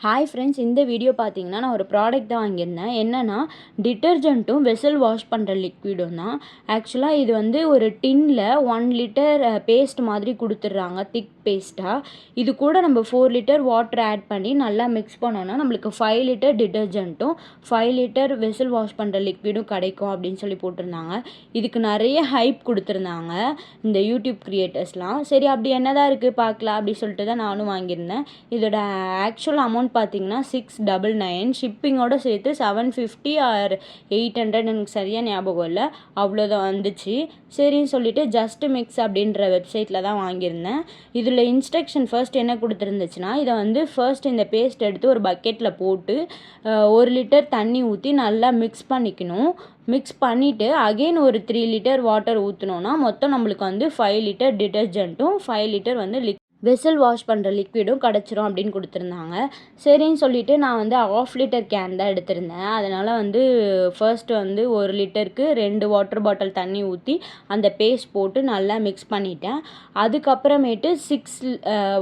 Hi friends, இந்த video பார்த்தீங்கன்னா நான் ஒரு ப்ராடக்ட் தான் வாங்கியிருந்தேன். என்னென்னா டிட்டர்ஜென்ட்டும் வெசல் வாஷ் பண்ணுற லிக்விடும் தான். ஆக்சுவலாக இது வந்து ஒரு டின்னில் 1 லிட்டர் பேஸ்ட் மாதிரி கொடுத்துட்றாங்க, திக் பேஸ்ட்டாக. இது கூட நம்ம 4 லிட்டர் வாட்டர் ஆட் பண்ணி நல்லா மிக்ஸ் பண்ணோன்னா நம்மளுக்கு 5 லிட்டர் டிட்டர்ஜென்ட்டும் 5 லிட்டர் வெசல் வாஷ் பண்ணுற லிக்விடும் கிடைக்கும் அப்படின்னு சொல்லி போட்டிருந்தாங்க. இதுக்கு நிறைய ஹைப் கொடுத்துருந்தாங்க இந்த யூடியூப் க்ரியேட்டர்ஸ்லாம். சரி, அப்படி என்னதான் இருக்குது பார்க்கலாம் அப்படி சொல்லிட்டு தான் நானும் வாங்கியிருந்தேன். இதோட ஆக்சுவல் அமௌண்ட் பார்த்தீங்கன்னா 699, ஷிப்பிங்கோடு சேர்த்து 750 ஆர் 800, எனக்கு சரியாக ஞாபகம் இல்லை, அவ்வளோதான் வந்துச்சு. சரின்னு சொல்லிட்டு ஜஸ்ட் மிக்ஸ் அப்படின்ற வெப்சைட்டில் தான் வாங்கியிருந்தேன். இதில் இன்ஸ்ட்ரக்ஷன் ஃபர்ஸ்ட் என்ன கொடுத்துருந்துச்சுன்னா, இதை வந்து ஃபர்ஸ்ட் இந்த பேஸ்ட் எடுத்து ஒரு பக்கெட்டில் போட்டு 1 லிட்டர் தண்ணி ஊற்றி நல்லா மிக்ஸ் பண்ணிக்கணும். மிக்ஸ் பண்ணிவிட்டு அகெயின் ஒரு 3 லிட்டர் வாட்டர் ஊற்றினோன்னா மொத்தம் நம்மளுக்கு வந்து 5 லிட்டர் டிட்டர்ஜென்ட்டும் 5 லிட்டர் வந்து வெசல் வாஷ் பண்ணுற லிக்விடும் கிடச்சிரும் அப்படின்னு கொடுத்துருந்தாங்க. சரின்னு சொல்லிவிட்டு நான் வந்து 1/2 லிட்டர் கேன் தான் எடுத்திருந்தேன். அதனால் வந்து ஃபர்ஸ்ட்டு வந்து 1 லிட்டருக்கு 2 வாட்டர் பாட்டில் தண்ணி ஊற்றி அந்த பேஸ்ட் போட்டு நல்லா மிக்ஸ் பண்ணிட்டேன். அதுக்கப்புறமேட்டு 6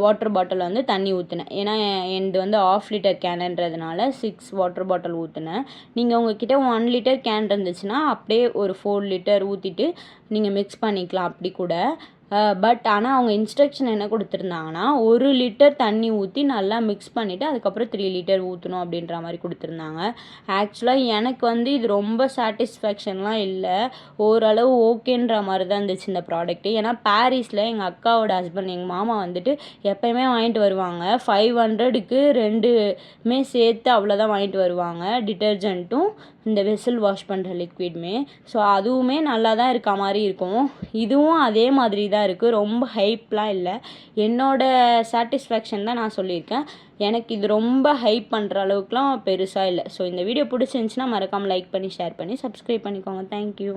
வாட்டர் பாட்டில் வந்து தண்ணி ஊற்றினேன். ஏன்னா இது வந்து 1/2 லிட்டர் கேனுன்றதுனால 6 வாட்டர் பாட்டில் ஊற்றினேன். நீங்கள் உங்ககிட்ட 1 லிட்டர் கேன் இருந்துச்சுன்னா அப்படியே ஒரு 4 லிட்டர் ஊற்றிட்டு நீங்கள் மிக்ஸ் பண்ணிக்கலாம் அப்படி கூட. பட் ஆனால் அவங்க இன்ஸ்ட்ரக்ஷன் என்ன கொடுத்துருந்தாங்கன்னா, 1 லிட்டர் தண்ணி ஊற்றி நல்லா மிக்ஸ் பண்ணிவிட்டு அதுக்கப்புறம் 3 லிட்டர் ஊற்றணும் அப்படின்ற மாதிரி கொடுத்துருந்தாங்க. ஆக்சுவலாக எனக்கு வந்து இது ரொம்ப சாட்டிஸ்ஃபேக்ஷன்லாம் இல்லை, ஓரளவு ஓகேன்ற மாதிரி தான் இருந்துச்சு இந்த ப்ராடக்ட்டு. ஏன்னா பாரிஸில் எங்கள் அக்காவோட ஹஸ்பண்ட், எங்கள் மாமா வந்துட்டு எப்போயுமே வாங்கிட்டு வருவாங்க. 500க்கு 2மே சேர்த்து அவ்வளோதான் வாங்கிட்டு வருவாங்க, டிட்டர்ஜென்ட்டும் இந்த வெசல் வாஷ் பண்ணுற லிக்விடுமே. ஸோ அதுவுமே நல்லா தான் இருக்க மாதிரி இருக்கும். இதுவும் அதே மாதிரி தான் இருக்குது, ரொம்ப ஹைப்லாம் இல்லை. என்னோடய சாட்டிஸ்ஃபேக்ஷன் தான் நான் சொல்லியிருக்கேன். எனக்கு இது ரொம்ப ஹைப் பண்ணுற அளவுக்குலாம் பெருசாக இல்லை. ஸோ இந்த வீடியோ பிடிச்சிருந்துச்சின்னா மறக்காமல் லைக் பண்ணி, ஷேர் பண்ணி, சப்ஸ்கிரைப் பண்ணிக்கோங்க. தேங்க்யூ.